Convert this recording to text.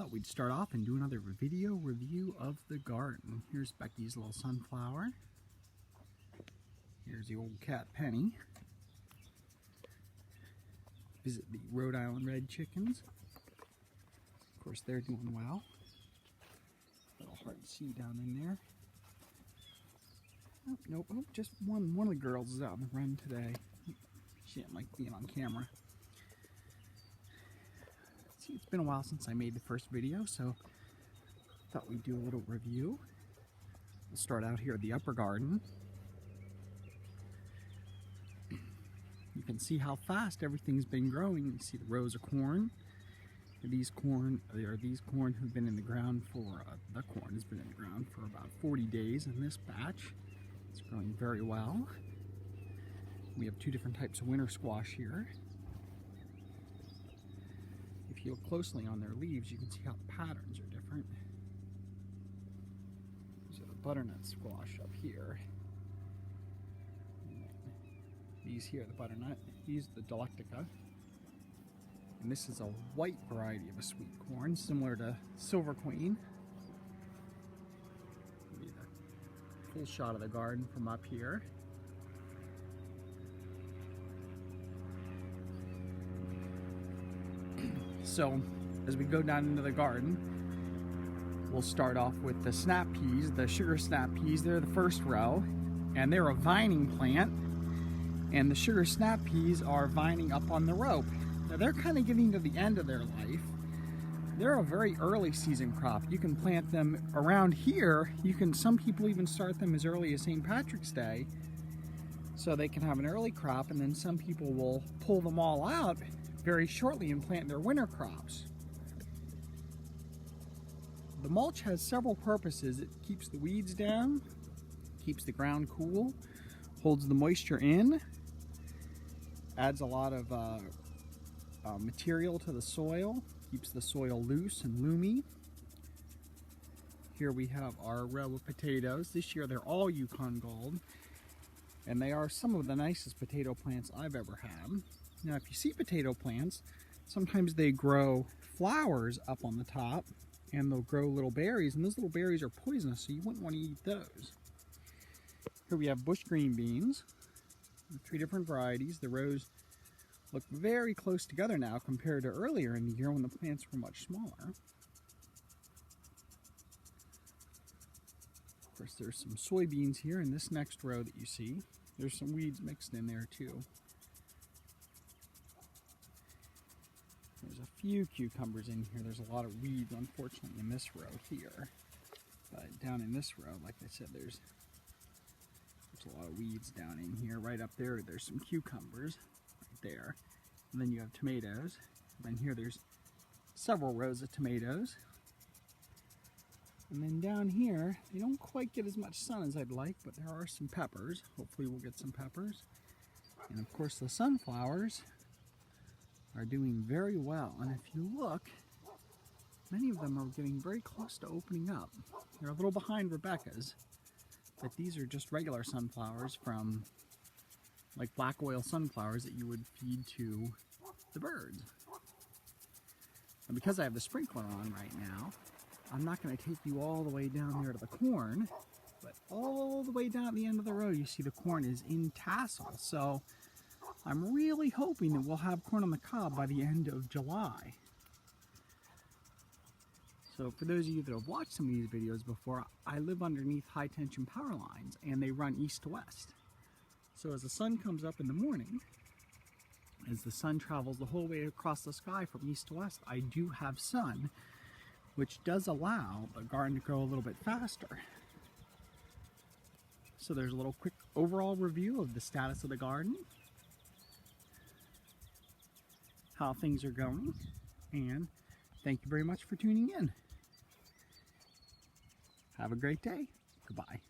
thought we'd start off and do another video review of the garden. Here's Becky's little sunflower. Here's the old cat Penny. Visit the Rhode Island red chickens. Of course, they're doing well. A little hard to see down in there. Oh, nope, oh, just one of the girls is out on the run today. She didn't like being on camera. See, it's been a while since I made the first video, so thought we'd do a little review. We'll start out here at the upper garden. You can see how fast everything's been growing. You see the rows of corn. These corn have been in the ground for, the corn has been in the ground for about 40 days in this batch. It's growing very well. We have two different types of winter squash here. If you look closely on their leaves, you can see how the patterns are different. These are the butternut squash up here. These here are the butternut. These are the Delectica. And this is a white variety of a sweet corn, similar to Silver Queen. Give you the full shot of the garden from up here. So, as we go down into the garden, we'll start off with the snap peas, the sugar snap peas. They're the first row, and they're a vining plant. And the sugar snap peas are vining up on the rope. Now they're kind of getting to the end of their life. They're a very early season crop. You can plant them around here. Some people even start them as early as St. Patrick's Day, so they can have an early crop, and then some people will pull them all out very shortly and plant their winter crops. The mulch has several purposes. It keeps the weeds down, keeps the ground cool, holds the moisture in, adds a lot of material to the soil, keeps the soil loose and loomy. Here we have our row of potatoes. This year they're all Yukon Gold, and they are some of the nicest potato plants I've ever had. Now, if you see potato plants, sometimes they grow flowers up on the top, and they'll grow little berries, and those little berries are poisonous, so you wouldn't want to eat those. Here we have bush green beans, 3 different varieties. The rows look very close together now compared to earlier in the year when the plants were much smaller. Of course, there's some soybeans here in this next row that you see. There's some weeds mixed in there too. There's a few cucumbers in here. There's a lot of weeds, unfortunately, in this row here. But down in this row, like I said, there's a lot of weeds down in here. Right up there, there's some cucumbers right there. And then you have tomatoes. And then here there's several rows of tomatoes. And then down here, they don't quite get as much sun as I'd like, but there are some peppers. Hopefully we'll get some peppers. And of course the sunflowers are doing very well. And if you look, many of them are getting very close to opening up. They're a little behind Rebecca's, but these are just regular sunflowers from like black oil sunflowers that you would feed to the birds. And because I have the sprinkler on right now, I'm not going to take you all the way down there to the corn, but all the way down at the end of the row you see the corn is in tassel. So I'm really hoping that we'll have corn on the cob by the end of July. So for those of you that have watched some of these videos before, I live underneath high tension power lines, and they run east to west. So as the sun comes up in the morning, as the sun travels the whole way across the sky from east to west, I do have sun, which does allow the garden to grow a little bit faster. So there's a little quick overall review of the status of the garden, how things are going, and thank you very much for tuning in. Have a great day. Goodbye.